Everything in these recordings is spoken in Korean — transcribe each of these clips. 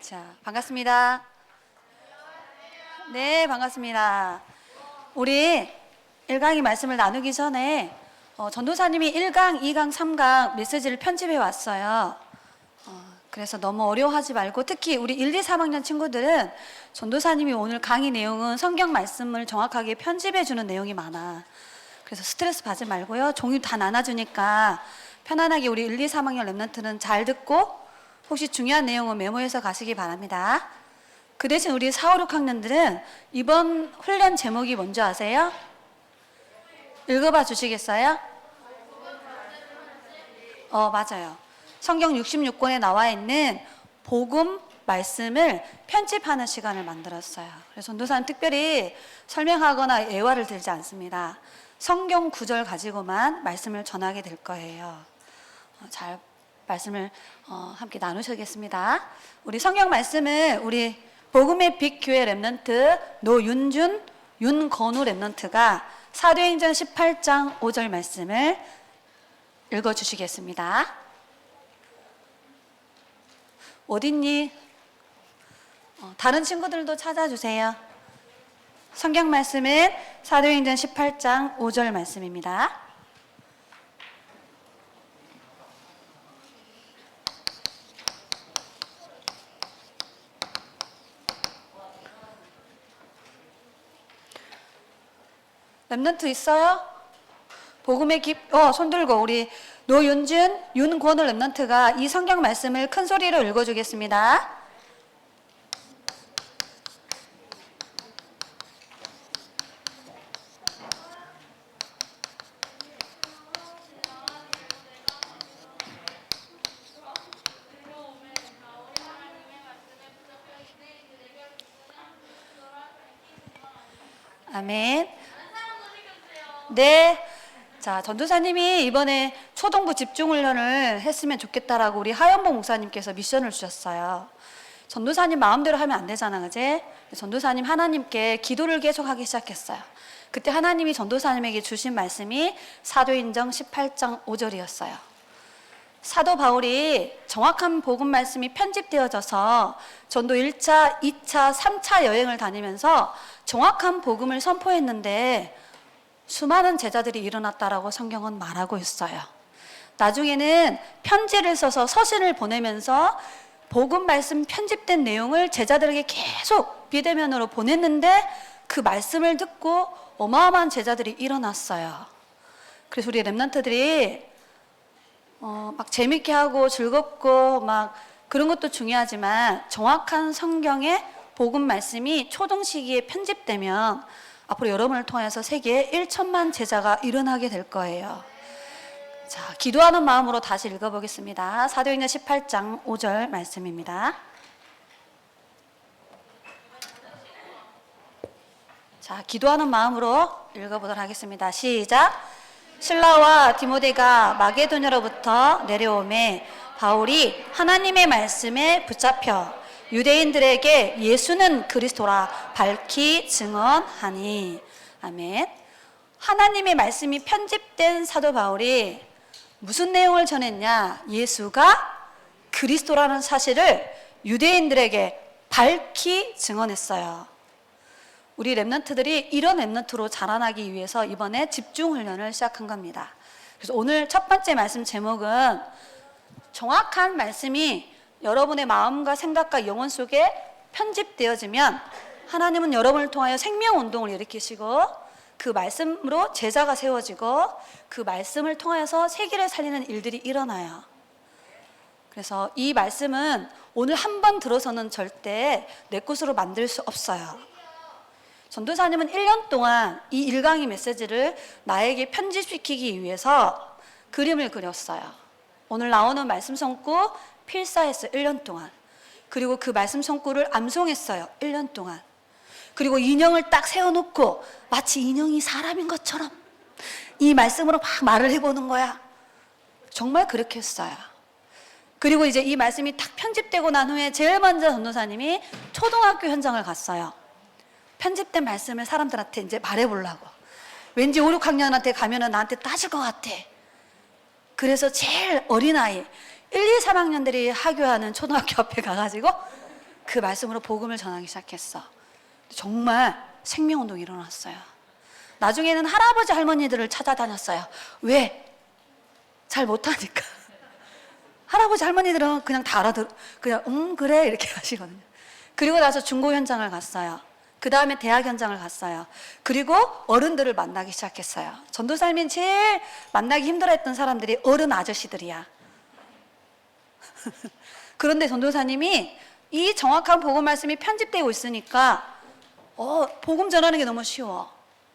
자, 반갑습니다. 네, 반갑습니다. 우리 1강의 말씀을 나누기 전에 전도사님이 1강, 2강, 3강 메시지를 편집해 왔어요. 그래서 너무 어려워하지 말고 특히 우리 1, 2, 3학년 친구들은 전도사님이 오늘 강의 내용은 성경 말씀을 정확하게 편집해 주는 내용이 많아. 그래서 스트레스 받지 말고요. 종이 다 나눠주니까 편안하게 우리 1, 2, 3학년 랩런트는 잘 듣고 혹시 중요한 내용은 메모해서 가시기 바랍니다. 그 대신 우리 4, 5, 6학년들은 이번 훈련 제목이 뭔지 아세요? 읽어봐 주시겠어요? 맞아요. 성경 66권에 나와 있는 복음 말씀을 편집하는 시간을 만들었어요. 그래서 전도사는 특별히 설명하거나 애화를 들지 않습니다. 성경 구절 가지고만 말씀을 전하게 될 거예요. 잘 말씀을 함께 나누시겠습니다. 우리 성경 말씀은 우리 복음의 빛 교회 랩런트 노윤준, 윤건우 랩런트가 사도행전 18장 5절 말씀을 읽어주시겠습니다. 어딨니? 다른 친구들도 찾아주세요. 성경 말씀은 사도행전 18장 5절 말씀입니다. 랩런트 있어요? 복음의 손 들고 우리 노윤준, 윤권우 랩런트가 이 성경 말씀을 큰 소리로 읽어주겠습니다. 아멘. 네. 자, 전도사님이 이번에 초동부 집중훈련을 했으면 좋겠다라고 우리 하연복 목사님께서 미션을 주셨어요. 전도사님 마음대로 하면 안 되잖아, 그제? 전도사님 하나님께 기도를 계속 하기 시작했어요. 그때 하나님이 전도사님에게 주신 말씀이 사도행전 18장 5절이었어요. 사도 바울이 정확한 복음 말씀이 편집되어져서 전도 1차, 2차, 3차 여행을 다니면서 정확한 복음을 선포했는데 수많은 제자들이 일어났다라고 성경은 말하고 있어요. 나중에는 편지를 써서 서신을 보내면서 복음 말씀 편집된 내용을 제자들에게 계속 비대면으로 보냈는데 그 말씀을 듣고 어마어마한 제자들이 일어났어요. 그래서 우리 랩런트들이 막 재밌게 하고 즐겁고 막 그런 것도 중요하지만 정확한 성경의 복음 말씀이 초동 시기에 편집되면 앞으로 여러분을 통해서 세계에 1천만 제자가 일어나게 될 거예요. 자, 기도하는 마음으로 다시 읽어보겠습니다. 사도행전 18장 5절 말씀입니다. 자, 기도하는 마음으로 읽어보도록 하겠습니다. 시작. 실라와 디모데가 마게도냐로부터 내려오매 바울이 하나님의 말씀에 붙잡혀 유대인들에게 예수는 그리스도라 밝히 증언하니. 아멘. 하나님의 말씀이 편집된 사도 바울이 무슨 내용을 전했냐? 예수가 그리스도라는 사실을 유대인들에게 밝히 증언했어요. 우리 랩런트들이 이런 랩런트로 자라나기 위해서 이번에 집중훈련을 시작한 겁니다. 그래서 오늘 첫 번째 말씀 제목은 정확한 말씀이 여러분의 마음과 생각과 영혼 속에 편집되어지면 하나님은 여러분을 통하여 생명운동을 일으키시고 그 말씀으로 제자가 세워지고 그 말씀을 통해서 세계를 살리는 일들이 일어나요. 그래서 이 말씀은 오늘 한 번 들어서는 절대 내 것으로 만들 수 없어요. 전도사님은 1년 동안 이 1강의 메시지를 나에게 편집시키기 위해서 그림을 그렸어요. 오늘 나오는 말씀 성구 필사했어요. 1년 동안. 그리고 그 말씀 성구를 암송했어요. 1년 동안. 그리고 인형을 딱 세워놓고 마치 인형이 사람인 것처럼 이 말씀으로 막 말을 해보는 거야. 정말 그렇게 했어요. 그리고 이제 이 말씀이 딱 편집되고 난 후에 제일 먼저 전도사님이 초등학교 현장을 갔어요. 편집된 말씀을 사람들한테 이제 말해보려고. 왠지 5, 6학년한테 가면은 나한테 따질 것 같아. 그래서 제일 어린아이 1, 2, 3학년들이 하교하는 초등학교 앞에 가가지고 그 말씀으로 복음을 전하기 시작했어. 정말 생명운동이 일어났어요. 나중에는 할아버지 할머니들을 찾아다녔어요. 왜? 잘 못하니까. 할아버지 할머니들은 그냥 다 알아들어. 그냥 그래 이렇게 하시거든요. 그리고 나서 중고 현장을 갔어요. 그 다음에 대학 현장을 갔어요. 그리고 어른들을 만나기 시작했어요. 전도사님이 제일 만나기 힘들어했던 사람들이 어른 아저씨들이야. 그런데 전도사님이 이 정확한 복음 말씀이 편집되고 있으니까 복음 전하는 게 너무 쉬워.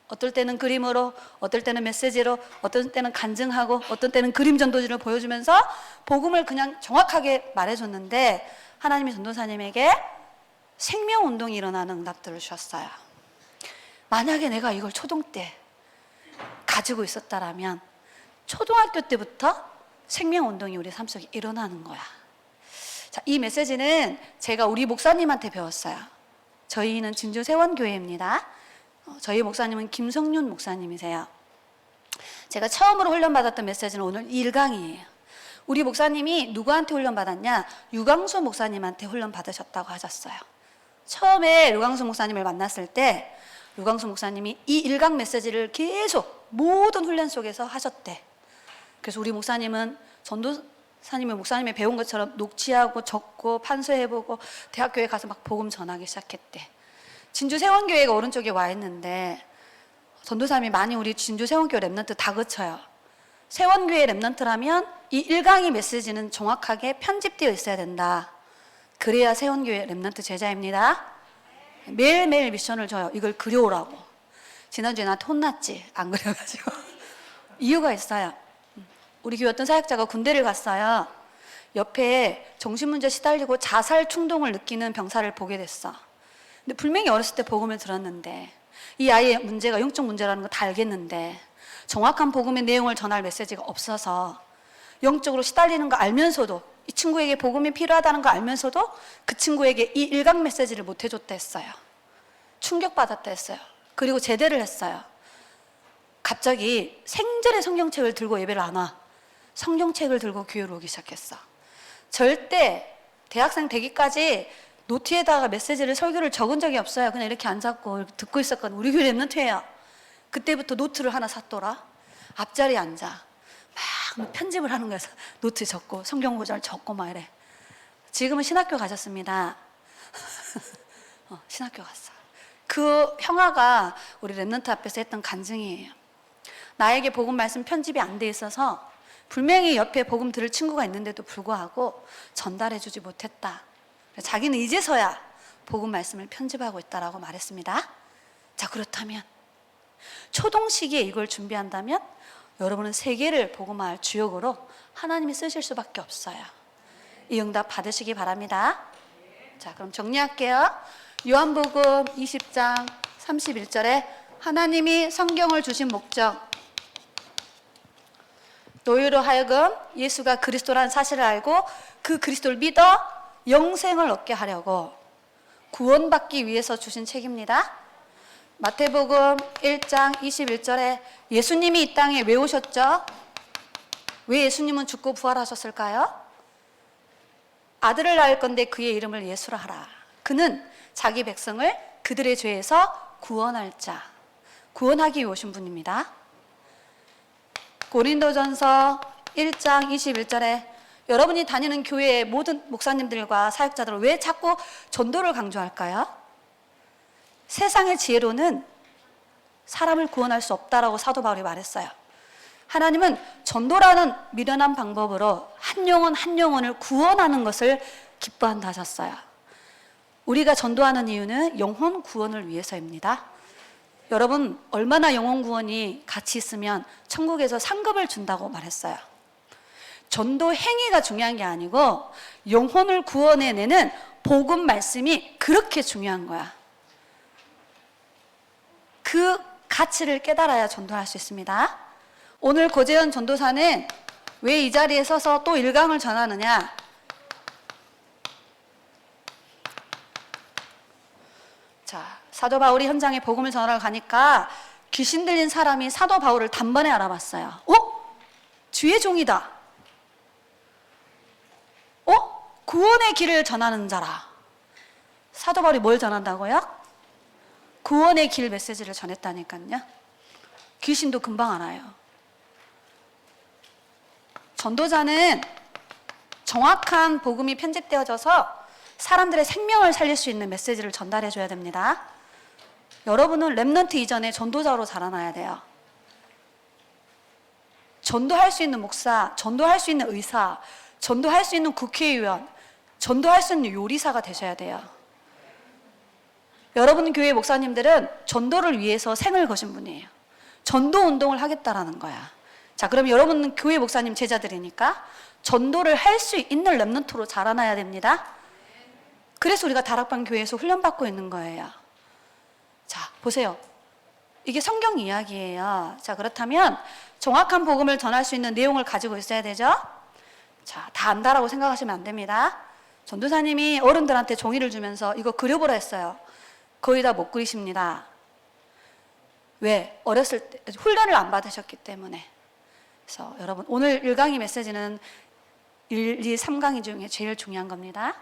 어떨 때는 그림으로, 어떨 때는 메시지로, 어떨 때는 간증하고, 어떤 때는 그림 전도지를 보여주면서 복음을 그냥 정확하게 말해줬는데 하나님이 전도사님에게 생명운동이 일어나는 응답들을 주셨어요. 만약에 내가 이걸 초등 때 가지고 있었다라면 초등학교 때부터 생명운동이 우리 삶 속에 일어나는 거야. 자, 이 메시지는 제가 우리 목사님한테 배웠어요. 저희는 진주 세원교회입니다. 저희 목사님은 김성윤 목사님이세요. 제가 처음으로 훈련받았던 메시지는 오늘 1강이에요. 우리 목사님이 누구한테 훈련받았냐? 유광수 목사님한테 훈련받으셨다고 하셨어요. 처음에 유광수 목사님을 만났을 때 유광수 목사님이 이 1강 메시지를 계속 모든 훈련 속에서 하셨대. 그래서 우리 목사님은 전도사님의 목사님이 배운 것처럼 녹취하고 적고 판서해보고 대학교에 가서 막 복음 전하기 시작했대. 진주 세원교회가 오른쪽에 와 있는데 전도사님이 많이 우리 진주 세원교회 랩런트 다 거쳐요. 세원교회 랩런트라면 이 1강의 메시지는 정확하게 편집되어 있어야 된다. 그래야 세원교회 랩런트 제자입니다. 매일매일 미션을 줘요. 이걸 그려오라고. 지난주에 나한테 혼났지? 안 그려가지고. 이유가 있어요. 우리 교회 어떤 사역자가 군대를 갔어요. 옆에 정신문제 시달리고 자살 충동을 느끼는 병사를 보게 됐어. 근데 분명히 어렸을 때 복음을 들었는데 이 아이의 문제가 영적 문제라는 거 다 알겠는데 정확한 복음의 내용을 전할 메시지가 없어서 영적으로 시달리는 거 알면서도 이 친구에게 복음이 필요하다는 거 알면서도 그 친구에게 이 1강 메시지를 못 해줬다 했어요. 충격받았다 했어요. 그리고 제대를 했어요. 갑자기 생전에 성경책을 들고 예배를 안 와. 성경책을 들고 교회로 오기 시작했어. 절대 대학생 되기까지 노트에다가 메시지를 설교를 적은 적이 없어요. 그냥 이렇게 앉았고 듣고 있었거든. 우리 교회 랩런트예요. 그때부터 노트를 하나 샀더라. 앞자리에 앉아. 막 편집을 하는 거야. 노트 적고 성경 구절 적고 막 이래. 지금은 신학교 가셨습니다. 신학교 갔어. 그 형아가 우리 랩런트 앞에서 했던 간증이에요. 나에게 복음 말씀 편집이 안 돼 있어서 분명히 옆에 복음 들을 친구가 있는데도 불구하고 전달해 주지 못했다. 자기는 이제서야 복음 말씀을 편집하고 있다라고 말했습니다. 자, 그렇다면 초동 시기에 이걸 준비한다면 여러분은 세계를 복음화할 주역으로 하나님이 쓰실 수밖에 없어요. 이 응답 받으시기 바랍니다. 자, 그럼 정리할게요. 요한복음 20장 31절에 하나님이 성경을 주신 목적, 너희로 하여금 예수가 그리스도라는 사실을 알고 그 그리스도를 믿어 영생을 얻게 하려고 구원받기 위해서 주신 책입니다. 마태복음 1장 21절에 예수님이 이 땅에 왜 오셨죠? 왜 예수님은 죽고 부활하셨을까요? 아들을 낳을 건데 그의 이름을 예수라 하라. 그는 자기 백성을 그들의 죄에서 구원할 자, 구원하기 위해 오신 분입니다. 고린도전서 1장 21절에 여러분이 다니는 교회의 모든 목사님들과 사역자들은 왜 자꾸 전도를 강조할까요? 세상의 지혜로는 사람을 구원할 수 없다라고 사도 바울이 말했어요. 하나님은 전도라는 미련한 방법으로 한 영혼 한 영혼을 구원하는 것을 기뻐한다 하셨어요. 우리가 전도하는 이유는 영혼 구원을 위해서입니다. 여러분, 얼마나 영혼 구원이 가치 있으면 천국에서 상급을 준다고 말했어요. 전도 행위가 중요한 게 아니고 영혼을 구원해내는 복음 말씀이 그렇게 중요한 거야. 그 가치를 깨달아야 전도할 수 있습니다. 오늘 고재현 전도사는 왜 이 자리에 서서 또 1강을 전하느냐? 자, 사도 바울이 현장에 복음을 전하러 가니까 귀신 들린 사람이 사도 바울을 단번에 알아봤어요. 주의 종이다. 구원의 길을 전하는 자라. 사도 바울이 뭘 전한다고요? 구원의 길 메시지를 전했다니까요. 귀신도 금방 알아요. 전도자는 정확한 복음이 편집되어져서 사람들의 생명을 살릴 수 있는 메시지를 전달해 줘야 됩니다. 여러분은 렘넌트 이전에 전도자로 자라나야 돼요. 전도할 수 있는 목사, 전도할 수 있는 의사, 전도할 수 있는 국회의원, 전도할 수 있는 요리사가 되셔야 돼요. 여러분 교회 목사님들은 전도를 위해서 생을 거신 분이에요. 전도 운동을 하겠다라는 거야. 자, 그럼 여러분은 교회 목사님 제자들이니까 전도를 할 수 있는 렘넌트로 자라나야 됩니다. 그래서 우리가 다락방 교회에서 훈련받고 있는 거예요. 자, 보세요. 이게 성경 이야기예요. 자, 그렇다면 정확한 복음을 전할 수 있는 내용을 가지고 있어야 되죠. 자, 다 안다라고 생각하시면 안 됩니다. 전도사님이 어른들한테 종이를 주면서 이거 그려보라 했어요. 거의 다 못 그리십니다. 왜? 어렸을 때 훈련을 안 받으셨기 때문에. 그래서 여러분 오늘 1강의 메시지는 1, 2, 3강의 중에 제일 중요한 겁니다.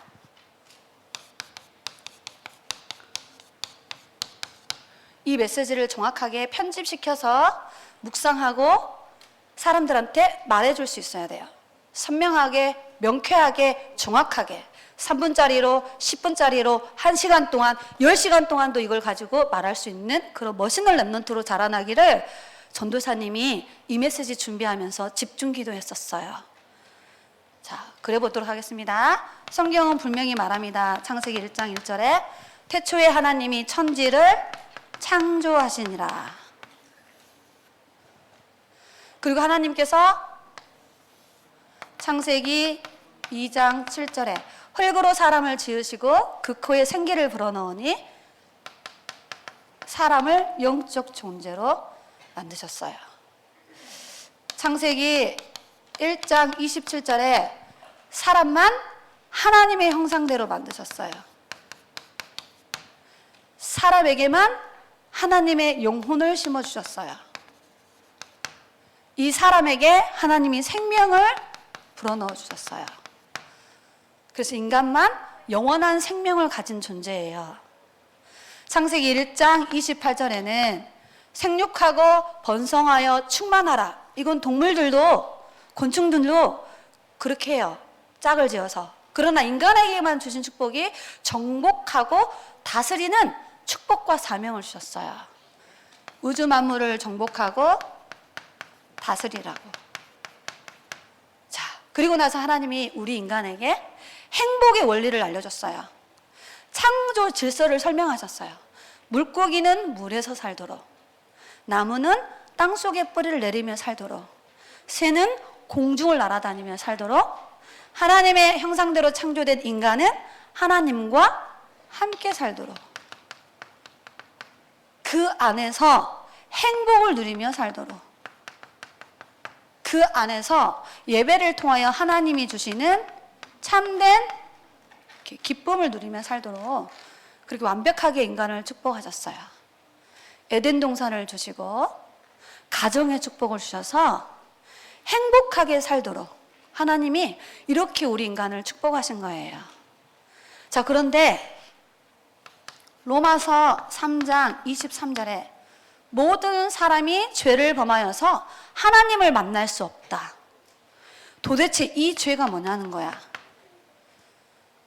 이 메시지를 정확하게 편집시켜서 묵상하고 사람들한테 말해줄 수 있어야 돼요. 선명하게, 명쾌하게, 정확하게 3분짜리로, 10분짜리로 1시간 동안, 10시간 동안도 이걸 가지고 말할 수 있는 그런 멋있는 렘넌트로 자라나기를 전도사님이 이 메시지 준비하면서 집중 기도했었어요. 자, 그래 보도록 하겠습니다. 성경은 분명히 말합니다. 창세기 1장 1절에 태초에 하나님이 천지를 창조하시니라. 그리고 하나님께서 창세기 2장 7절에 흙으로 사람을 지으시고 그 코에 생기를 불어넣으니 사람을 영적 존재로 만드셨어요. 창세기 1장 27절에 사람만 하나님의 형상대로 만드셨어요. 사람에게만 하나님의 영혼을 심어주셨어요. 이 사람에게 하나님이 생명을 불어넣어 주셨어요. 그래서 인간만 영원한 생명을 가진 존재예요. 창세기 1장 28절에는 생육하고 번성하여 충만하라. 이건 동물들도 곤충들도 그렇게 해요. 짝을 지어서. 그러나 인간에게만 주신 축복이 정복하고 다스리는 축복과 사명을 주셨어요. 우주 만물을 정복하고 다스리라고. 자, 그리고 나서 하나님이 우리 인간에게 행복의 원리를 알려줬어요. 창조 질서를 설명하셨어요. 물고기는 물에서 살도록, 나무는 땅속에 뿌리를 내리며 살도록, 새는 공중을 날아다니며 살도록, 하나님의 형상대로 창조된 인간은 하나님과 함께 살도록, 그 안에서 행복을 누리며 살도록, 그 안에서 예배를 통하여 하나님이 주시는 참된 기쁨을 누리며 살도록 그렇게 완벽하게 인간을 축복하셨어요. 에덴 동산을 주시고 가정의 축복을 주셔서 행복하게 살도록 하나님이 이렇게 우리 인간을 축복하신 거예요. 자, 그런데 로마서 3장 23절에 모든 사람이 죄를 범하여서 하나님을 만날 수 없다. 도대체 이 죄가 뭐냐는 거야.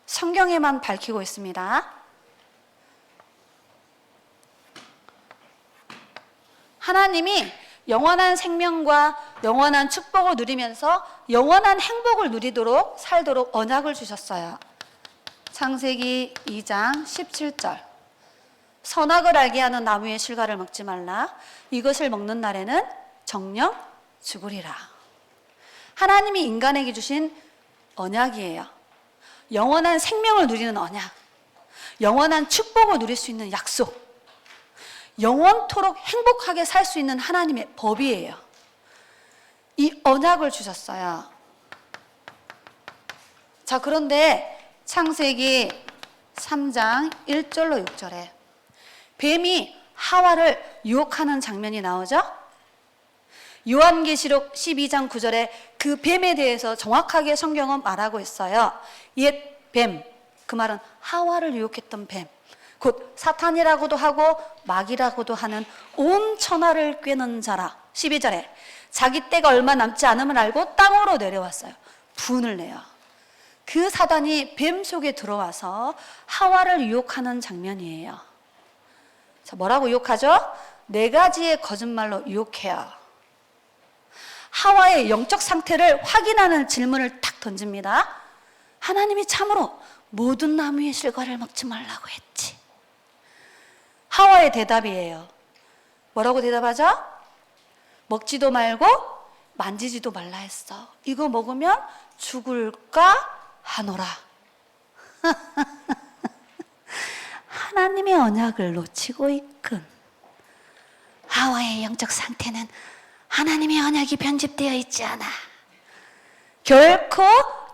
성경에만 밝히고 있습니다. 하나님이 영원한 생명과 영원한 축복을 누리면서 영원한 행복을 누리도록 살도록 언약을 주셨어요. 창세기 2장 17절. 선악을 알게 하는 나무의 실과를 먹지 말라. 이것을 먹는 날에는 정녕 죽으리라. 하나님이 인간에게 주신 언약이에요. 영원한 생명을 누리는 언약, 영원한 축복을 누릴 수 있는 약속, 영원토록 행복하게 살 수 있는 하나님의 법이에요. 이 언약을 주셨어요. 자, 그런데 창세기 3장 1절로 6절에 뱀이 하와를 유혹하는 장면이 나오죠? 요한계시록 12장 9절에 그 뱀에 대해서 정확하게 성경은 말하고 있어요. 옛 뱀, 그 말은 하와를 유혹했던 뱀, 곧 사탄이라고도 하고 마귀라고도 하는 온 천하를 꿰는 자라. 12절에 자기 때가 얼마 남지 않음을 알고 땅으로 내려왔어요. 분을 내요. 그 사단이 뱀 속에 들어와서 하와를 유혹하는 장면이에요. 자, 뭐라고 유혹하죠? 4가지의 거짓말로 유혹해요. 하와의 영적 상태를 확인하는 질문을 딱 던집니다. 하나님이 참으로 모든 나무의 실과를 먹지 말라고 했지. 하와의 대답이에요. 뭐라고 대답하죠? 먹지도 말고 만지지도 말라 했어. 이거 먹으면 죽을까 하노라. 하나님의 언약을 놓치고 있군. 하와의 영적 상태는 하나님의 언약이 편집되어 있지 않아. 결코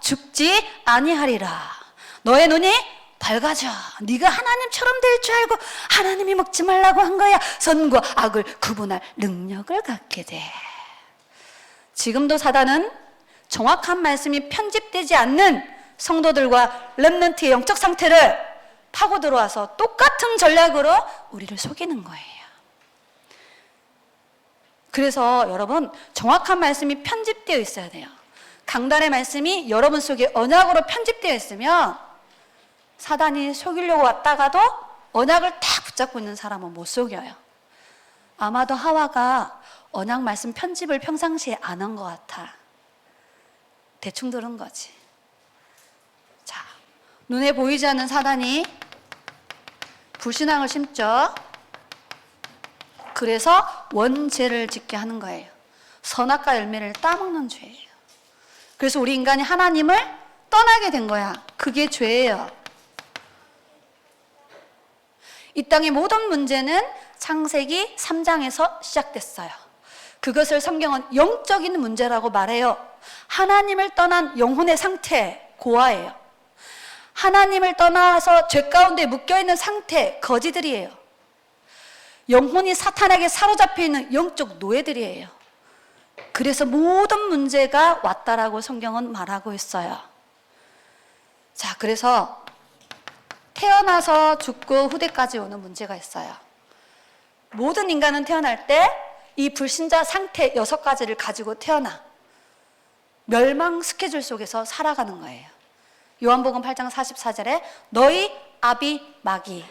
죽지 아니하리라. 너의 눈이 밝아져. 네가 하나님처럼 될 줄 알고 하나님이 먹지 말라고 한 거야. 선과 악을 구분할 능력을 갖게 돼. 지금도 사단은 정확한 말씀이 편집되지 않는 성도들과 렘넌트의 영적 상태를 파고 들어와서 똑같은 전략으로 우리를 속이는 거예요. 그래서 여러분, 정확한 말씀이 편집되어 있어야 돼요. 강단의 말씀이 여러분 속에 언약으로 편집되어 있으면 사단이 속이려고 왔다가도 언약을 딱 붙잡고 있는 사람은 못 속여요. 아마도 하와가 언약 말씀 편집을 평상시에 안 한 것 같아. 대충 들은 거지. 자, 눈에 보이지 않는 사단이 불신앙을 심죠. 그래서 원죄를 짓게 하는 거예요. 선악과 열매를 따먹는 죄예요. 그래서 우리 인간이 하나님을 떠나게 된 거야. 그게 죄예요. 이 땅의 모든 문제는 창세기 3장에서 시작됐어요. 그것을 성경은 영적인 문제라고 말해요. 하나님을 떠난 영혼의 상태, 고아예요. 하나님을 떠나서 죄 가운데 묶여있는 상태, 거지들이에요. 영혼이 사탄에게 사로잡혀 있는 영적 노예들이에요. 그래서 모든 문제가 왔다라고 성경은 말하고 있어요. 자, 그래서 태어나서 죽고 후대까지 오는 문제가 있어요. 모든 인간은 태어날 때 이 불신자 상태 6가지를 가지고 태어나 멸망 스케줄 속에서 살아가는 거예요. 요한복음 8장 44절에 너희 아비 마귀,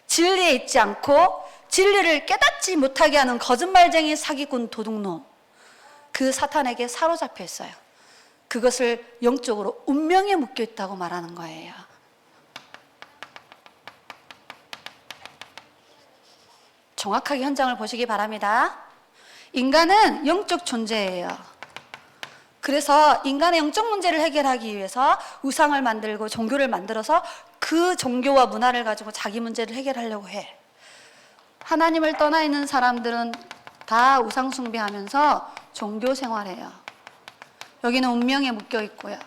진리에 있지 않고 진리를 깨닫지 못하게 하는 거짓말쟁이 사기꾼 도둑놈, 그 사탄에게 사로잡혀 있어요. 그것을 영적으로 운명에 묶여 있다고 말하는 거예요. 정확하게 현장을 보시기 바랍니다. 인간은 영적 존재예요. 그래서 인간의 영적 문제를 해결하기 위해서 우상을 만들고 종교를 만들어서 그 종교와 문화를 가지고 자기 문제를 해결하려고 해. 하나님을 떠나 있는 사람들은 다 우상 숭배하면서 종교 생활해요. 여기는 운명에 묶여 있고요.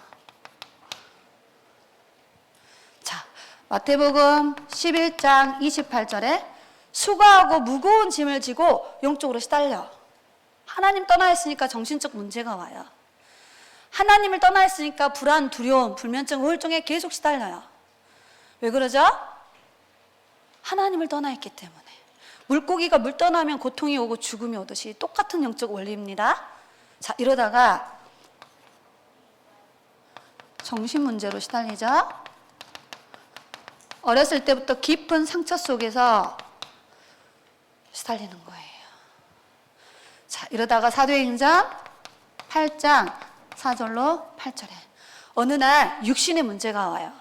자, 마태복음 11장 28절에 수고하고 무거운 짐을 지고 영적으로 시달려. 하나님 떠나 있으니까 정신적 문제가 와요. 하나님을 떠나 있으니까 불안, 두려움, 불면증, 우울증에 계속 시달려요. 왜 그러죠? 하나님을 떠나 있기 때문에. 물고기가 물 떠나면 고통이 오고 죽음이 오듯이 똑같은 영적 원리입니다. 자, 이러다가 정신 문제로 시달리죠. 어렸을 때부터 깊은 상처 속에서 시달리는 거예요. 자, 이러다가 사도행전 8장 4절로 8절에 어느 날 육신의 문제가 와요.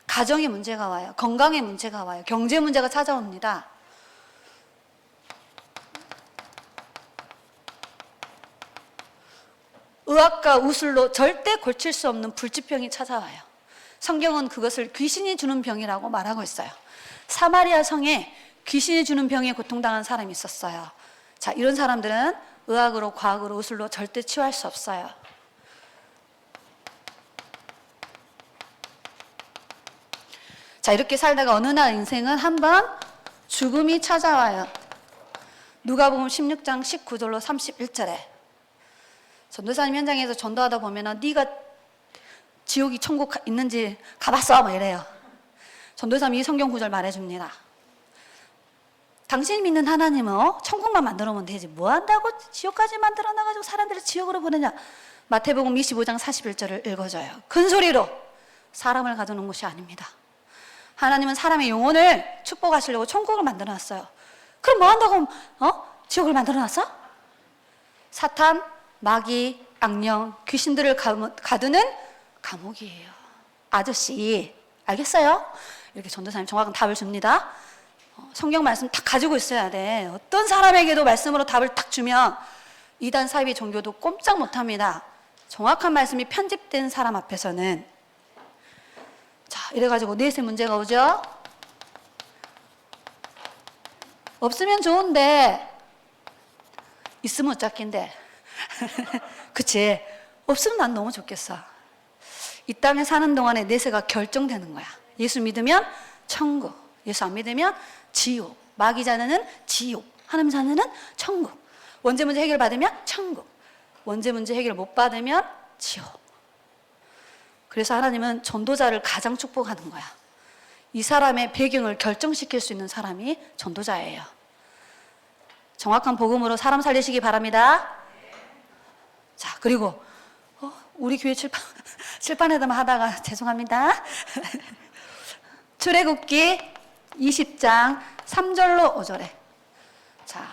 가정의 문제가 와요. 건강의 문제가 와요. 경제 문제가 찾아옵니다. 의학과 우술로 절대 고칠 수 없는 불치병이 찾아와요. 성경은 그것을 귀신이 주는 병이라고 말하고 있어요. 사마리아 성에 귀신이 주는 병에 고통당한 사람이 있었어요. 자, 이런 사람들은 의학으로, 과학으로, 우술로 절대 치유할 수 없어요. 자, 이렇게 살다가 어느 날 인생은 한번 죽음이 찾아와요. 누가복음 16장 19절로 31절에 전도사님 현장에서 전도하다 보면은 네가 지옥이 천국 있는지 가봤어? 막 이래요. 전도사님이 이 성경 구절 말해줍니다. 당신이 믿는 하나님은 천국만 만들어오면 되지 뭐 한다고 지옥까지 만들어놔가지고 사람들을 지옥으로 보내냐. 마태복음 25장 41절을 읽어줘요. 큰 소리로 사람을 가두는 곳이 아닙니다. 하나님은 사람의 영혼을 축복하시려고 천국을 만들어놨어요. 그럼 뭐 한다고 지옥을 만들어놨어? 사탄, 마귀, 악령, 귀신들을 가두는 감옥이에요. 아저씨 알겠어요? 이렇게 전도사님 정확한 답을 줍니다. 성경 말씀 딱 가지고 있어야 돼. 어떤 사람에게도 말씀으로 답을 딱 주면 이단 사이비 종교도 꼼짝 못합니다. 정확한 말씀이 편집된 사람 앞에서는. 자, 이래가지고 넷의 문제가 오죠. 없으면 좋은데 있으면 어쩌긴데. 그치? 없으면 난 너무 좋겠어. 이 땅에 사는 동안에 내세가 결정되는 거야. 예수 믿으면 천국, 예수 안 믿으면 지옥. 마귀 자녀는 지옥, 하나님 자녀는 천국. 원죄 문제 해결 받으면 천국, 원죄 문제 해결 못 받으면 지옥. 그래서 하나님은 전도자를 가장 축복하는 거야. 이 사람의 배경을 결정시킬 수 있는 사람이 전도자예요. 정확한 복음으로 사람 살리시기 바랍니다. 자, 그리고 우리 교회 칠판에다만 하다가 죄송합니다. 출애굽기 20장 3절로 5절에 자,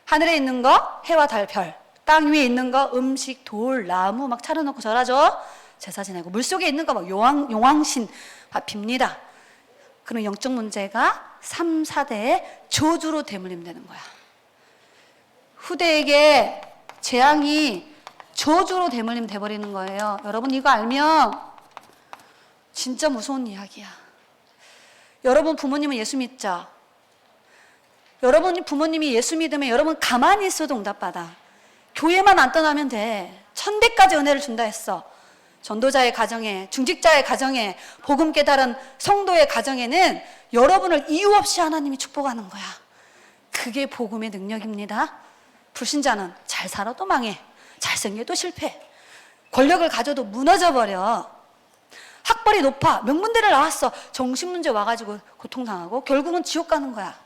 하늘에 있는 거 해와 달, 별, 땅 위에 있는 거 음식, 돌, 나무 막 차려놓고 절하죠. 제사 지내고 물속에 있는 거 막 용왕신 빕니다. 그럼 영적 문제가 3, 4대의 저주로 대물림되는 거야. 후대에게 재앙이 저주로 대물림 돼버리는 거예요. 여러분 이거 알면 진짜 무서운 이야기야. 여러분 부모님은 예수 믿죠? 여러분 부모님이 예수 믿으면 여러분 가만히 있어도 응답받아. 교회만 안 떠나면 돼. 1000배까지 은혜를 준다 했어. 전도자의 가정에, 중직자의 가정에, 복음 깨달은 성도의 가정에는 여러분을 이유 없이 하나님이 축복하는 거야. 그게 복음의 능력입니다. 불신자는 잘 살아도 망해, 잘생겨도 실패, 권력을 가져도 무너져버려. 학벌이 높아, 명문대를 나왔어, 정신문제 와가지고 고통당하고 결국은 지옥 가는 거야.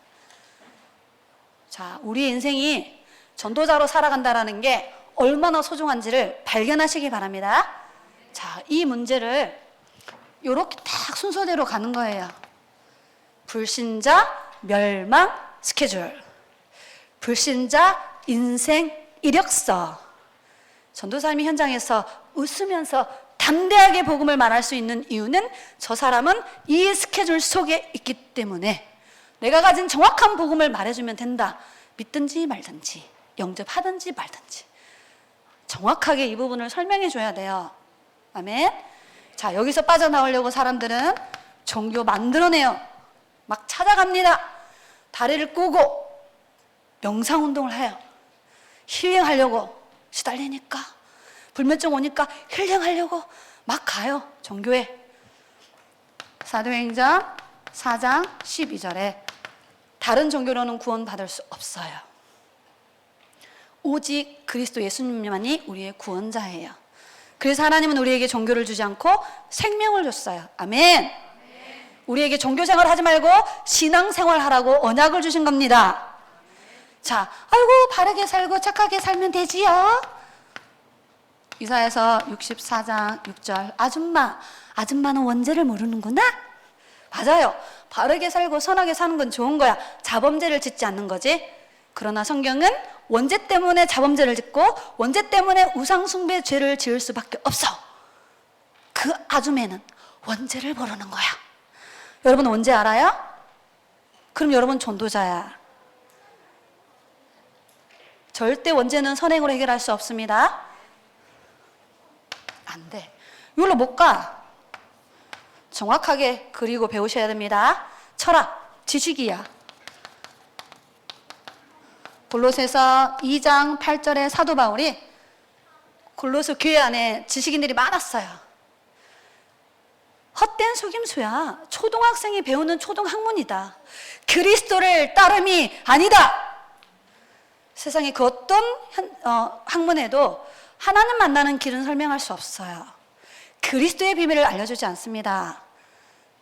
자, 우리 인생이 전도자로 살아간다는 게 얼마나 소중한지를 발견하시기 바랍니다. 자, 이 문제를 이렇게 딱 순서대로 가는 거예요. 불신자 멸망 스케줄, 불신자 인생 이력서. 전도사님이 현장에서 웃으면서 담대하게 복음을 말할 수 있는 이유는 저 사람은 이 스케줄 속에 있기 때문에 내가 가진 정확한 복음을 말해주면 된다. 믿든지 말든지, 영접하든지 말든지 정확하게 이 부분을 설명해 줘야 돼요. 아멘. 자, 여기서 빠져나오려고 사람들은 종교 만들어내요. 막 찾아갑니다. 다리를 꼬고 명상운동을 해요. 힐링하려고. 시달리니까, 불면증 오니까 힐링하려고 막 가요, 종교에. 사도행전 4장 12절에 다른 종교로는 구원받을 수 없어요. 오직 그리스도 예수님만이 우리의 구원자예요. 그래서 하나님은 우리에게 종교를 주지 않고 생명을 줬어요. 아멘. 우리에게 종교 생활 하지 말고 신앙 생활 하라고 언약을 주신 겁니다. 자, 아이고 바르게 살고 착하게 살면 되지요. 이사야서 64장 6절. 아줌마는 원죄를 모르는구나. 맞아요. 바르게 살고 선하게 사는 건 좋은 거야. 자범죄를 짓지 않는 거지. 그러나 성경은 원죄 때문에 자범죄를 짓고 원죄 때문에 우상숭배 죄를 지을 수밖에 없어. 그 아줌매는 원죄를 모르는 거야. 여러분 원죄 알아요? 그럼 여러분 전도자야. 절대 원죄는 선행으로 해결할 수 없습니다. 안 돼. 이걸로 못 가. 정확하게 그리고 배우셔야 됩니다. 철학, 지식이야. 골로새서 2장 8절에 사도 바울이 골로새 교회 안에 지식인들이 많았어요. 헛된 속임수야. 초등학생이 배우는 초등학문이다. 그리스도를 따름이 아니다. 세상에 그 어떤 학문에도 하나님 만나는 길은 설명할 수 없어요. 그리스도의 비밀을 알려주지 않습니다.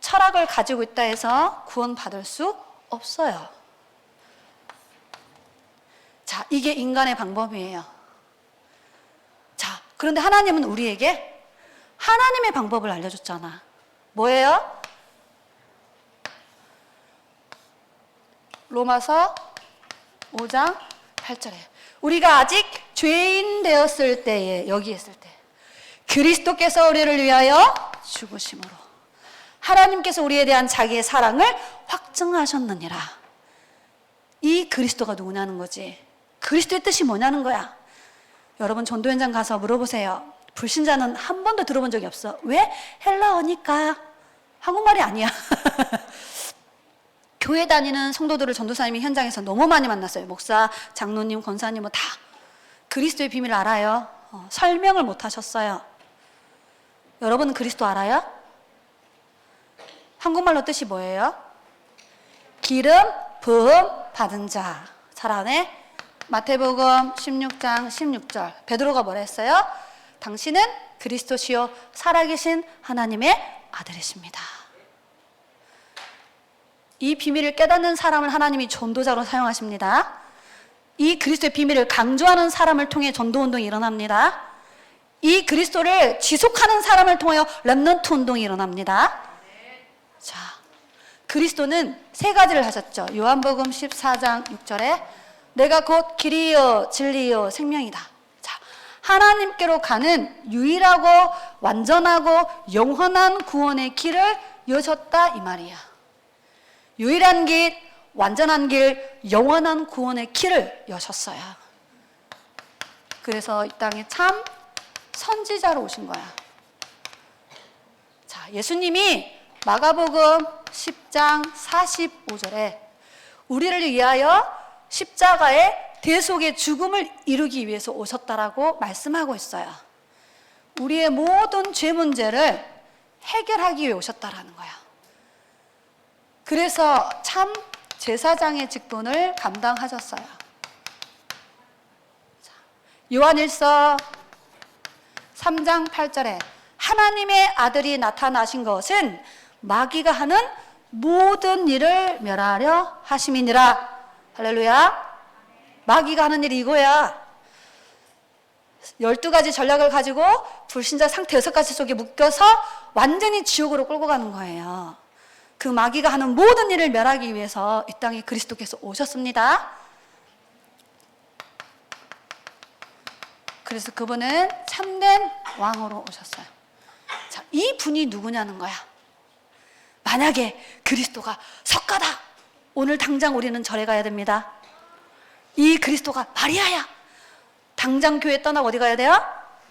철학을 가지고 있다 해서 구원받을 수 없어요. 자, 이게 인간의 방법이에요. 자, 그런데 하나님은 우리에게 하나님의 방법을 알려줬잖아. 뭐예요? 로마서 5장 8절에 우리가 아직 죄인 되었을 때에, 여기 있을 때 그리스도께서 우리를 위하여 죽으심으로 하나님께서 우리에 대한 자기의 사랑을 확증하셨느니라. 이 그리스도가 누구냐는 거지. 그리스도의 뜻이 뭐냐는 거야. 여러분 전도 현장 가서 물어보세요. 불신자는 한 번도 들어본 적이 없어. 왜? 헬라어니까. 한국말이 아니야. 교회 다니는 성도들을 전도사님이 현장에서 너무 많이 만났어요. 목사, 장로님, 권사님 뭐 다 그리스도의 비밀을 알아요. 설명을 못 하셨어요. 여러분은 그리스도 알아요? 한국말로 뜻이 뭐예요? 기름 부음 받은 자. 잘 아네? 마태복음 16장 16절 베드로가 뭐라 했어요? 당신은 그리스도시요 살아계신 하나님의 아들이십니다. 이 비밀을 깨닫는 사람을 하나님이 전도자로 사용하십니다. 이 그리스도의 비밀을 강조하는 사람을 통해 전도운동이 일어납니다. 이 그리스도를 지속하는 사람을 통하여 렘넌트 운동이 일어납니다. 자, 그리스도는 세 가지를 하셨죠. 요한복음 14장 6절에 내가 곧 길이요 진리요 생명이다. 자, 하나님께로 가는 유일하고 완전하고 영원한 구원의 길을 여셨다 이 말이야. 유일한 길, 완전한 길, 영원한 구원의 길을 여셨어요. 그래서 이 땅에 참 선지자로 오신 거야. 자, 예수님이 마가복음 10장 45절에 우리를 위하여 십자가의 대속의 죽음을 이루기 위해서 오셨다라고 말씀하고 있어요. 우리의 모든 죄 문제를 해결하기 위해 오셨다라는 거야. 그래서 참 제사장의 직분을 감당하셨어요. 요한일서 3장 8절에 하나님의 아들이 나타나신 것은 마귀가 하는 모든 일을 멸하려 하심이니라. 할렐루야. 마귀가 하는 일이 이거야. 12가지 전략을 가지고 불신자 상태 6가지 속에 묶여서 완전히 지옥으로 끌고 가는 거예요. 그 마귀가 하는 모든 일을 멸하기 위해서 이 땅에 그리스도께서 오셨습니다. 그래서 그분은 참된 왕으로 오셨어요. 자, 이 분이 누구냐는 거야. 만약에 그리스도가 석가다. 오늘 당장 우리는 절에 가야 됩니다. 이 그리스도가 마리아야. 당장 교회 떠나고 어디 가야 돼요?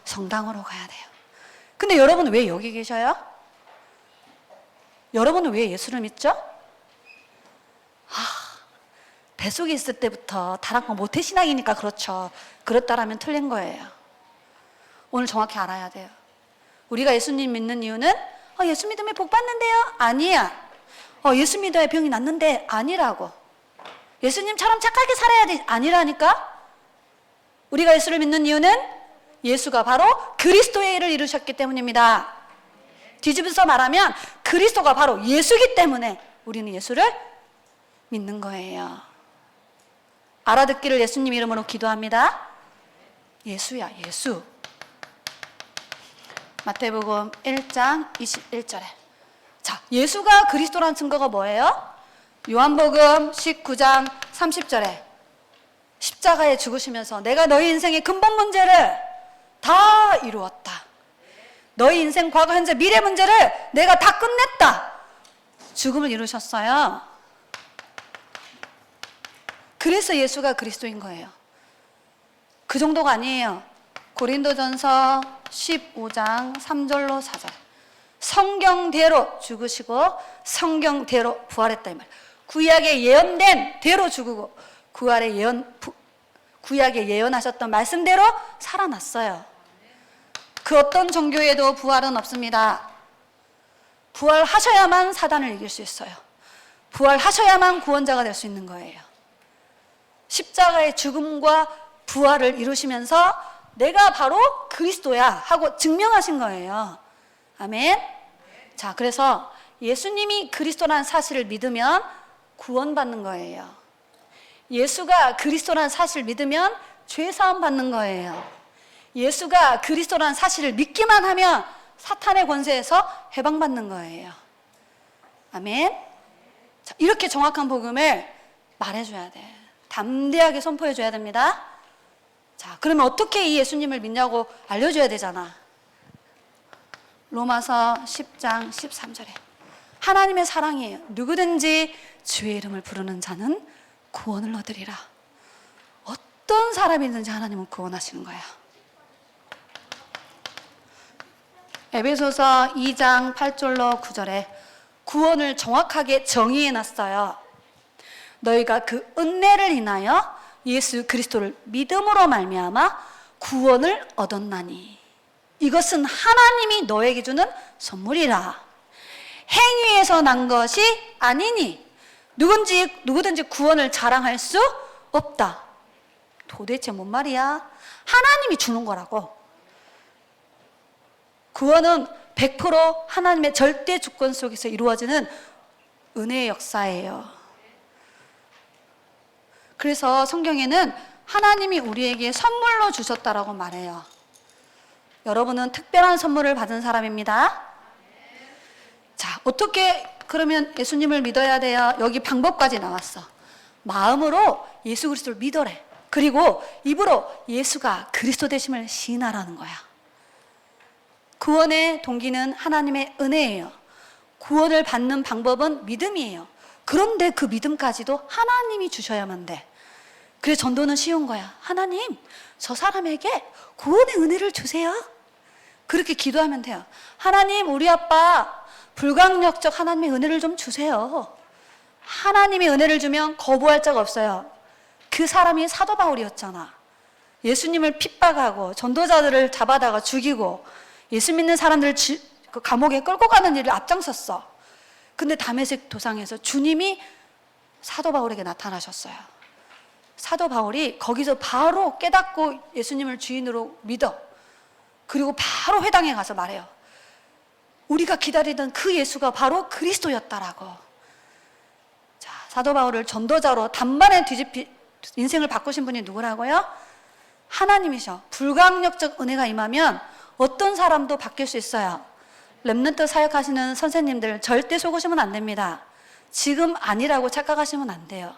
성당으로 가야 돼요. 근데 여러분은 왜 여기 계셔요? 여러분은 왜 예수를 믿죠? 뱃속에 있을 때부터 타락한 모태신앙이니까 그렇죠. 그렇다라면 틀린 거예요. 오늘 정확히 알아야 돼요. 우리가 예수님 믿는 이유는 예수 믿으면 복 받는데요? 아니야. 예수 믿어야 병이 낫는데 아니라고. 예수님처럼 착하게 살아야 돼 아니라니까. 우리가 예수를 믿는 이유는 예수가 바로 그리스도의 일을 이루셨기 때문입니다. 뒤집어서 말하면 그리스도가 바로 예수이기 때문에 우리는 예수를 믿는 거예요. 알아듣기를 예수님 이름으로 기도합니다. 예수야, 예수. 마태복음 1장 21절에 자, 예수가 그리스도라는 증거가 뭐예요? 요한복음 19장 30절에 십자가에 죽으시면서 내가 너희 인생의 근본 문제를 다 이루었다. 너희 인생 과거, 현재, 미래 문제를 내가 다 끝냈다. 죽음을 이루셨어요. 그래서 예수가 그리스도인 거예요. 그 정도가 아니에요. 고린도전서 15장 3절로 4절 성경대로 죽으시고 성경대로 부활했다 이 말. 구약에 예언된 대로 죽고 구약에 예언하셨던 말씀대로 살아났어요. 그 어떤 종교에도 부활은 없습니다. 부활하셔야만 사단을 이길 수 있어요. 부활하셔야만 구원자가 될 수 있는 거예요. 십자가의 죽음과 부활을 이루시면서 내가 바로 그리스도야 하고 증명하신 거예요. 아멘. 자, 그래서 예수님이 그리스도라는 사실을 믿으면 구원받는 거예요. 예수가 그리스도라는 사실을 믿으면 죄사함 받는 거예요. 예수가 그리스도라는 사실을 믿기만 하면 사탄의 권세에서 해방받는 거예요. 아멘. 자, 이렇게 정확한 복음을 말해줘야 돼. 담대하게 선포해줘야 됩니다. 자, 그러면 어떻게 이 예수님을 믿냐고 알려줘야 되잖아. 로마서 10장 13절에 하나님의 사랑이에요. 누구든지 주의 이름을 부르는 자는 구원을 얻으리라. 어떤 사람이든지 하나님은 구원하시는 거야. 에베소서 2장 8절로 9절에 구원을 정확하게 정의해놨어요. 너희가 그 은혜를 인하여 예수 그리스도를 믿음으로 말미암아 구원을 얻었나니 이것은 하나님이 너에게 주는 선물이라. 행위에서 난 것이 아니니 누구든지 구원을 자랑할 수 없다. 도대체 뭔 말이야? 하나님이 주는 거라고. 구원은 100% 하나님의 절대 주권 속에서 이루어지는 은혜의 역사예요. 그래서 성경에는 하나님이 우리에게 선물로 주셨다라고 말해요. 여러분은 특별한 선물을 받은 사람입니다. 자, 어떻게 그러면 예수님을 믿어야 돼요? 여기 방법까지 나왔어. 마음으로 예수 그리스도를 믿어래. 그리고 입으로 예수가 그리스도 되심을 시인하라는 거야. 구원의 동기는 하나님의 은혜예요. 구원을 받는 방법은 믿음이에요. 그런데 그 믿음까지도 하나님이 주셔야만 돼. 그래서 전도는 쉬운 거야. 하나님, 저 사람에게 구원의 은혜를 주세요. 그렇게 기도하면 돼요. 하나님, 우리 아빠 불강력적 하나님의 은혜를 좀 주세요. 하나님의 은혜를 주면 거부할 자가 없어요. 그 사람이 사도 바울이었잖아. 예수님을 핍박하고 전도자들을 잡아다가 죽이고 예수 믿는 사람들을 그 감옥에 끌고 가는 일을 앞장섰어. 근데 다메섹 도상에서 주님이 사도 바울에게 나타나셨어요. 사도 바울이 거기서 바로 깨닫고 예수님을 주인으로 믿어. 그리고 바로 회당에 가서 말해요. 우리가 기다리던 그 예수가 바로 그리스도였다라고. 자, 사도 바울을 전도자로 단번에 인생을 바꾸신 분이 누구라고요? 하나님이셔. 불강력적 은혜가 임하면 어떤 사람도 바뀔 수 있어요. 렘넌트 사역하시는 선생님들 절대 속으시면 안 됩니다. 지금 아니라고 착각하시면 안 돼요.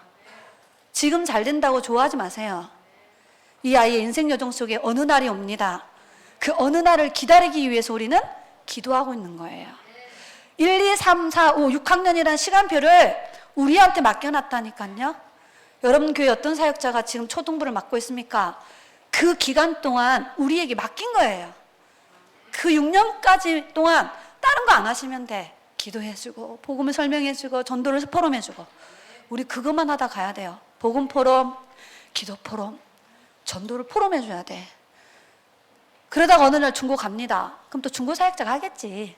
지금 잘 된다고 좋아하지 마세요. 이 아이의 인생 여정 속에 어느 날이 옵니다. 그 어느 날을 기다리기 위해서 우리는 기도하고 있는 거예요. 1, 2, 3, 4, 5, 6학년이라는 시간표를 우리한테 맡겨놨다니까요. 여러분 교회 어떤 사역자가 지금 초등부를 맡고 있습니까? 그 기간 동안 우리에게 맡긴 거예요. 그 6년까지 동안 다른 거 안 하시면 돼. 기도해주고 복음을 설명해주고 전도를 포럼해주고 우리 그것만 하다 가야 돼요. 복음 포럼, 기도 포럼, 전도를 포럼해줘야 돼. 그러다가 어느 날 중고 갑니다. 그럼 또 중고 사역자가 하겠지.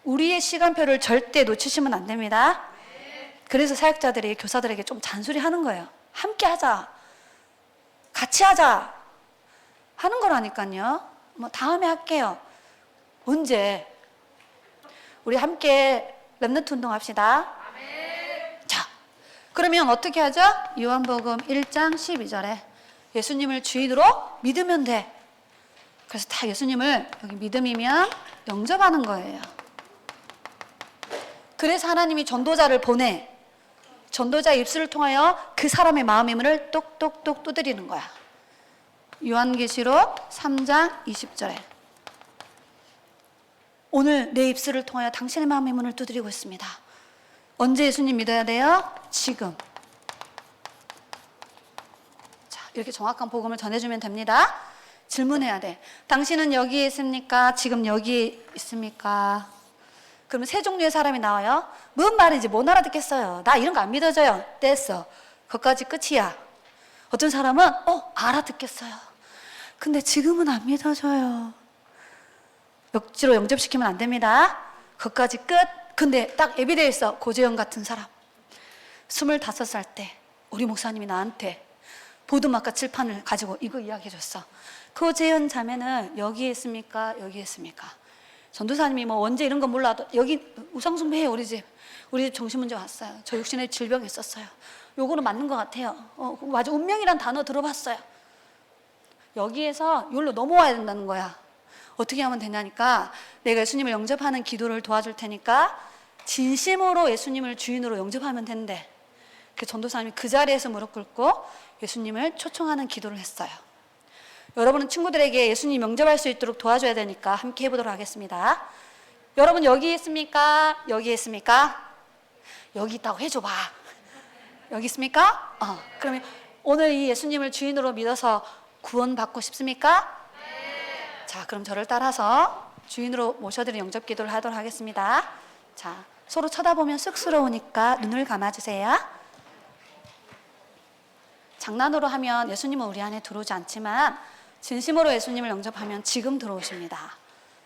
우리의 시간표를 절대 놓치시면 안 됩니다. 그래서 사역자들이 교사들에게 좀 잔소리 하는 거예요. 함께 하자. 같이 하자. 하는 거라니까요. 뭐 다음에 할게요. 언제? 우리 함께 렘넌트 운동 합시다. 자, 그러면 어떻게 하죠? 요한복음 1장 12절에 예수님을 주인으로 믿으면 돼. 그래서 다 예수님을 여기 믿음이면 영접하는 거예요. 그래서 하나님이 전도자를 보내. 전도자의 입술을 통하여 그 사람의 마음의 문을 똑똑똑 두드리는 거야. 요한계시록 3장 20절에 오늘 내 입술을 통하여 당신의 마음의 문을 두드리고 있습니다. 언제 예수님 믿어야 돼요? 지금. 자, 이렇게 정확한 복음을 전해주면 됩니다. 질문해야 돼. 당신은 여기에 있습니까? 지금 여기 있습니까? 그러면 세 종류의 사람이 나와요. 뭔 말인지 못 알아듣겠어요. 나 이런 거 안 믿어져요. 됐어. 거기까지 끝이야. 어떤 사람은 알아듣겠어요. 근데 지금은 안 믿어져요. 억지로 영접시키면 안 됩니다. 거기까지 끝. 근데 딱 예비되어 있어. 고재영 같은 사람. 25살 때 우리 목사님이 나한테 보드마카 칠판을 가지고 이거 이야기해 줬어. 고재현 자매는 여기에 있습니까? 여기에 있습니까? 전도사님이 뭐 언제 이런 건 몰라도 여기 우상숭배해요. 우리 집 정신문제 왔어요. 저 육신에 질병이 있었어요. 요거는 맞는 것 같아요. 맞아. 운명이란 단어 들어봤어요. 여기에서 여기로 넘어와야 된다는 거야. 어떻게 하면 되냐니까 내가 예수님을 영접하는 기도를 도와줄 테니까 진심으로 예수님을 주인으로 영접하면 된대. 그 전도사님이 그 자리에서 무릎 꿇고 예수님을 초청하는 기도를 했어요. 여러분은 친구들에게 예수님 영접할 수 있도록 도와줘야 되니까 함께 해보도록 하겠습니다. 여러분 여기 있습니까? 여기 있습니까? 여기 있다고 해줘봐. 여기 있습니까? 그러면 오늘 이 예수님을 주인으로 믿어서 구원받고 싶습니까? 네. 자, 그럼 저를 따라서 주인으로 모셔드리는 영접 기도를 하도록 하겠습니다. 자, 서로 쳐다보면 쑥스러우니까 눈을 감아주세요. 장난으로 하면 예수님은 우리 안에 들어오지 않지만 진심으로 예수님을 영접하면 지금 들어오십니다.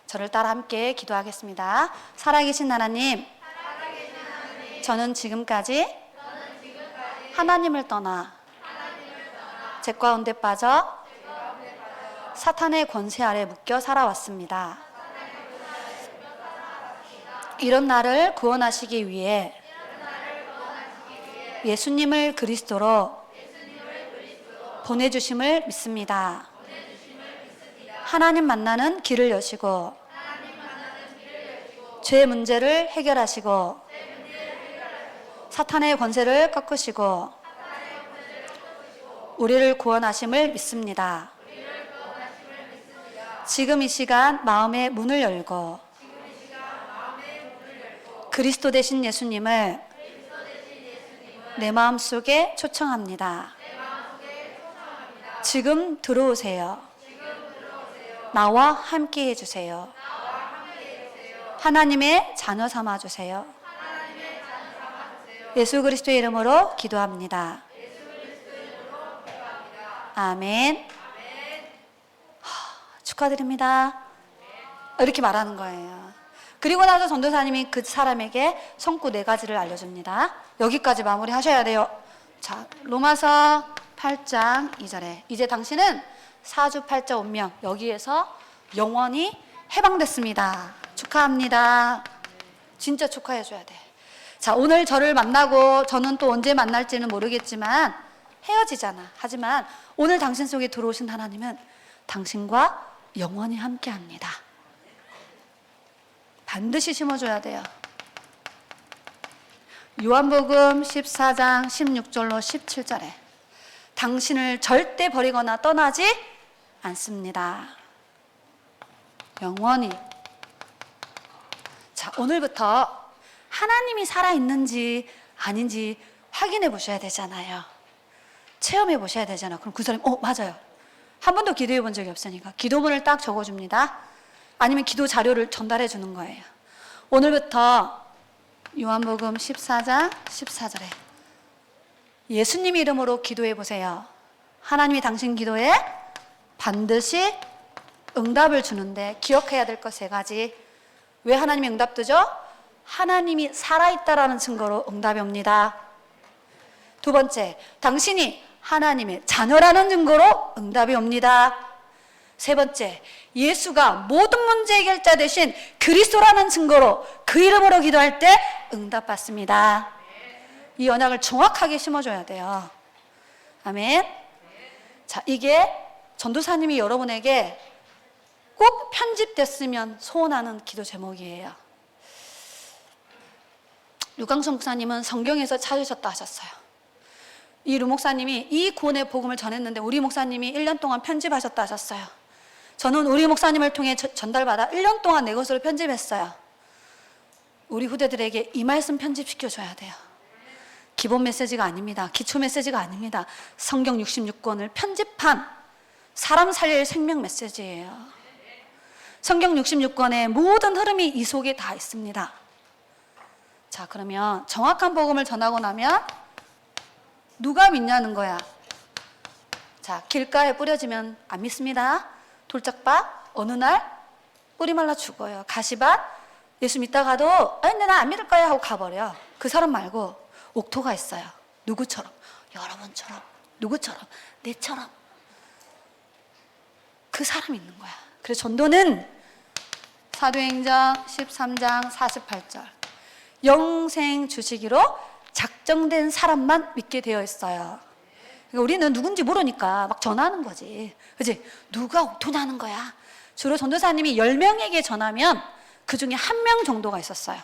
저를 따라 함께 기도하겠습니다. 살아계신 하나님, 저는 지금까지 하나님을 떠나 죄 가운데 빠져 사탄의 권세 아래 묶여 살아왔습니다. 이런 나를 구원하시기 위해 예수님을 그리스도로 보내주심을 믿습니다. 하나님 만나는 길을 여시고 죄 문제를 해결하시고 사탄의 권세를 꺾으시고 우리를 구원하심을 믿습니다. 지금 이 시간 마음의 문을 열고 그리스도 되신 예수님을 내 마음속에 초청합니다. 지금 들어오세요. 나와 함께 해주세요. 하나님의 자녀 삼아주세요. 예수 그리스도의 이름으로 기도합니다. 아멘. 축하드립니다. 이렇게 말하는 거예요. 그리고 나서 전도사님이 그 사람에게 성구 4가지를 알려줍니다. 여기까지 마무리 하셔야 돼요. 자, 로마서 8장 2절에 이제 당신은 사주팔자 운명 여기에서 영원히 해방됐습니다. 축하합니다. 진짜 축하해줘야 돼. 자, 오늘 저를 만나고 저는 또 언제 만날지는 모르겠지만 헤어지잖아. 하지만 오늘 당신 속에 들어오신 하나님은 당신과 영원히 함께합니다. 반드시 심어줘야 돼요. 요한복음 14장 16절로 17절에 당신을 절대 버리거나 떠나지 않습니다. 영원히. 자, 오늘부터 하나님이 살아있는지 아닌지 확인해 보셔야 되잖아요. 체험해 보셔야 되잖아요. 그럼 그 사람이 맞아요. 한 번도 기도해 본 적이 없으니까 기도문을 딱 적어줍니다. 아니면 기도 자료를 전달해 주는 거예요. 오늘부터 요한복음 14장 14절에 예수님 이름으로 기도해 보세요. 하나님이 당신 기도에 반드시 응답을 주는데 기억해야 될 것 3가지. 왜 하나님이 응답 주죠? 하나님이 살아있다라는 증거로 응답이 옵니다. 2번째, 당신이 하나님의 자녀라는 증거로 응답이 옵니다. 3번째, 예수가 모든 문제 해결자 되신 그리스도라는 증거로 그 이름으로 기도할 때 응답받습니다. 이 언약을 정확하게 심어줘야 돼요. 아멘. 자, 이게 전도사님이 여러분에게 꼭 편집됐으면 소원하는 기도 제목이에요. 유광수 목사님은 성경에서 찾으셨다 하셨어요. 이 루 목사님이 이 구원의 복음을 전했는데 우리 목사님이 1년 동안 편집하셨다 하셨어요. 저는 우리 목사님을 통해 전달받아 1년 동안 내 것으로 편집했어요. 우리 후대들에게 이 말씀 편집시켜줘야 돼요. 기본 메시지가 아닙니다. 기초 메시지가 아닙니다. 성경 66권을 편집한 사람 살릴 생명 메시지예요. 성경 66권의 모든 흐름이 이 속에 다 있습니다. 자, 그러면 정확한 복음을 전하고 나면 누가 믿냐는 거야. 자, 길가에 뿌려지면 안 믿습니다. 돌짝밭 어느 날 뿌리 말라 죽어요. 가시밭 예수 믿다가도 근데 나 안 믿을 거야 하고 가버려. 그 사람 말고 옥토가 있어요. 누구처럼? 여러분처럼, 누구처럼? 내처럼. 그 사람이 있는 거야. 그래서 전도는 사도행전 13장 48절. 영생 주시기로 작정된 사람만 믿게 되어 있어요. 그러니까 우리는 누군지 모르니까 막 전하는 거지. 그치? 누가 옥토나는 거야. 주로 전도사님이 10명에게 전하면 그 중에 1명 정도가 있었어요.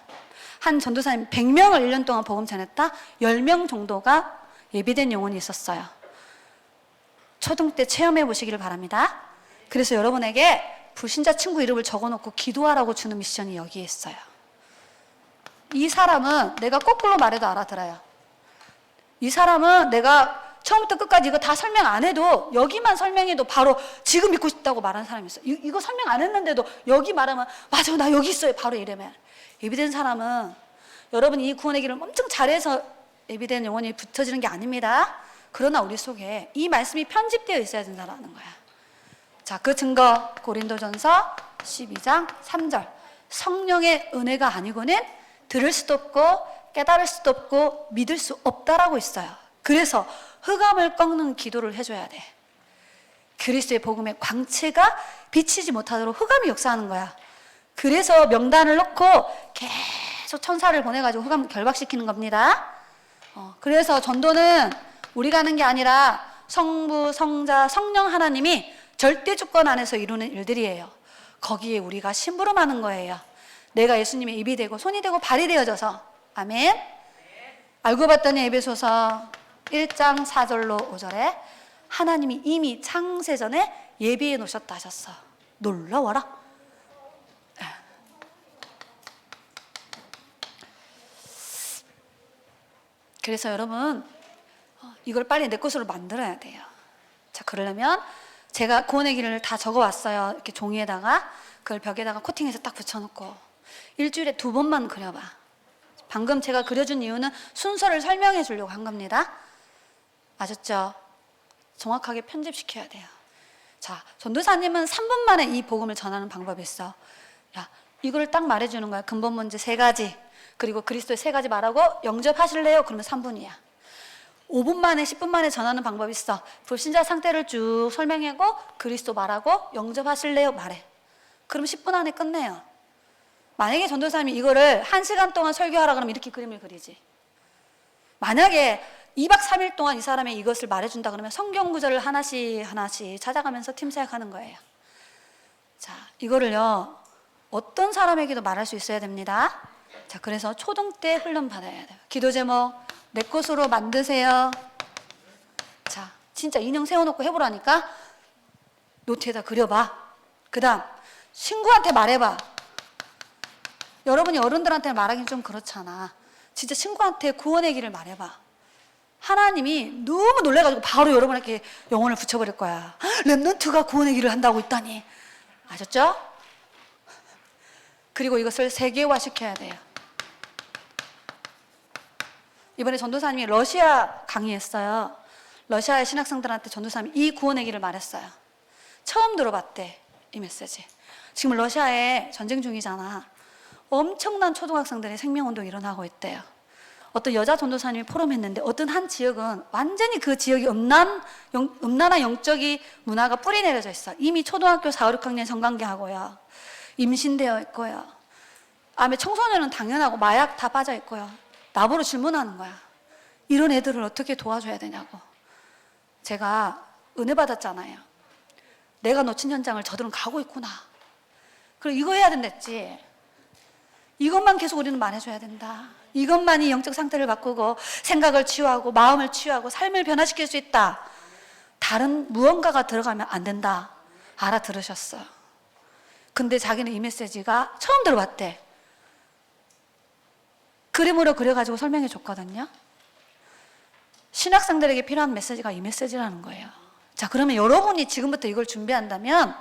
한 전도사님 100명을 1년 동안 복음 전했다? 10명 정도가 예비된 영혼이 있었어요. 초등 때 체험해 보시기를 바랍니다. 그래서 여러분에게 불신자 친구 이름을 적어놓고 기도하라고 주는 미션이 여기에 있어요. 이 사람은 내가 거꾸로 말해도 알아들어요. 이 사람은 내가 처음부터 끝까지 이거 다 설명 안 해도 여기만 설명해도 바로 지금 믿고 싶다고 말하는 사람이 있어요. 이거 설명 안 했는데도 여기 말하면 맞아 나 여기 있어요 바로 이러면. 예비된 사람은 여러분이 이 구원의 길을 엄청 잘해서 예비된 영혼이 붙어지는 게 아닙니다. 그러나 우리 속에 이 말씀이 편집되어 있어야 된다는 거야. 자, 그 증거 고린도전서 12장 3절. 성령의 은혜가 아니고는 들을 수도 없고 깨달을 수도 없고 믿을 수 없다라고 있어요. 그래서 흑암을 꺾는 기도를 해줘야 돼. 그리스도의 복음의 광채가 비치지 못하도록 흑암이 역사하는 거야. 그래서 명단을 넣고 계속 천사를 보내가지고 흑암 결박시키는 겁니다. 그래서 전도는 우리가 하는 게 아니라 성부, 성자, 성령 하나님이 절대 주권 안에서 이루는 일들이에요. 거기에 우리가 심부름하는 거예요. 내가 예수님의 입이 되고 손이 되고 발이 되어져서. 아멘. 알고 봤더니 에베소서 1장 4절로 5절에 하나님이 이미 창세전에 예비해 놓으셨다 하셨어. 놀라워라. 그래서 여러분 이걸 빨리 내 것으로 만들어야 돼요. 자, 그러려면 제가 구원의 길을 다 적어왔어요. 이렇게 종이에다가 그걸 벽에다가 코팅해서 딱 붙여놓고 일주일에 2번만 그려봐. 방금 제가 그려준 이유는 순서를 설명해 주려고 한 겁니다. 아셨죠? 정확하게 편집시켜야 돼요. 자, 전도사님은 3분 만에 이 복음을 전하는 방법이 있어. 야, 이걸 딱 말해주는 거야. 근본 문제 3가지. 그리고 그리스도의 3가지 말하고 영접하실래요? 그러면 3분이야. 5분 만에 10분 만에 전하는 방법이 있어. 불신자 상태를 쭉 설명하고 그리스도 말하고 영접하실래요? 말해. 그럼 10분 안에 끝내요. 만약에 전도사님이 이거를 1시간 동안 설교하라 그러면 이렇게 그림을 그리지. 만약에 2박 3일 동안 이 사람이 이것을 말해준다 그러면 성경 구절을 하나씩 찾아가면서 팀 사역하는 거예요. 자, 이거를요 어떤 사람에게도 말할 수 있어야 됩니다. 자, 그래서 초등 때 훈련 받아야 돼요. 기도 제목 내 것으로 만드세요. 자, 진짜 인형 세워놓고 해보라니까. 노트에다 그려봐. 그 다음 친구한테 말해봐. 여러분이 어른들한테 말하기는 좀 그렇잖아. 진짜 친구한테 구원의 길을 말해봐. 하나님이 너무 놀래가지고 바로 여러분에게 영혼을 붙여버릴 거야. 렘넌트가 구원의 길을 한다고 있다니. 아셨죠? 그리고 이것을 세계화 시켜야 돼요. 이번에 전도사님이 러시아 강의했어요. 러시아의 신학생들한테 전도사님이 이 구원의 길을 말했어요. 처음 들어봤대, 이 메시지. 지금 러시아에 전쟁 중이잖아. 엄청난 초등학생들이 생명운동이 일어나고 있대요. 어떤 여자 전도사님이 포럼했는데 어떤 한 지역은 완전히 그 지역이 음란한 영적인 문화가 뿌리 내려져 있어. 이미 초등학교 4, 6학년 성관계하고요. 임신되어 있고요. 아마 청소년은 당연하고 마약 다 빠져 있고요. 나보러 질문하는 거야. 이런 애들을 어떻게 도와줘야 되냐고. 제가 은혜 받았잖아요. 내가 놓친 현장을 저들은 가고 있구나. 그리고 이거 해야 된댔지. 이것만 계속 우리는 말해줘야 된다. 이것만이 영적 상태를 바꾸고 생각을 치유하고 마음을 치유하고 삶을 변화시킬 수 있다. 다른 무언가가 들어가면 안 된다. 알아들으셨어요. 근데 자기는 이 메시지가 처음 들어봤대. 그림으로 그려가지고 설명해 줬거든요. 신학생들에게 필요한 메시지가 이 메시지라는 거예요. 자, 그러면 여러분이 지금부터 이걸 준비한다면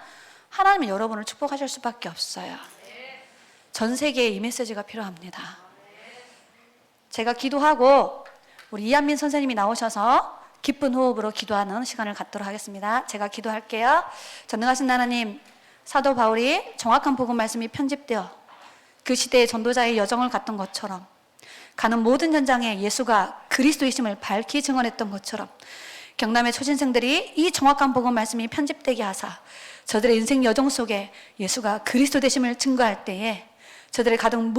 하나님은 여러분을 축복하실 수밖에 없어요. 전 세계에 이 메시지가 필요합니다. 제가 기도하고 우리 이한민 선생님이 나오셔서 기쁜 호흡으로 기도하는 시간을 갖도록 하겠습니다. 제가 기도할게요. 전능하신 하나님, 사도 바울이 정확한 복음 말씀이 편집되어 그 시대의 전도자의 여정을 갔던 것처럼 가는 모든 현장에 예수가 그리스도이심을 밝히 증언했던 것처럼 경남의 초신생들이 이 정확한 복음 말씀이 편집되게 하사 저들의 인생 여정 속에 예수가 그리스도 되심을 증거할 때에 저들의 가는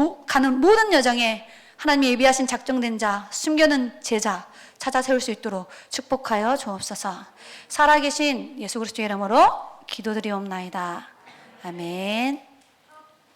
모든 여정에 하나님이 예비하신 작정된 자, 숨겨놓은 제자 찾아 세울 수 있도록 축복하여 주옵소서. 살아계신 예수 그리스도의 이름으로 기도드리옵나이다. 아멘.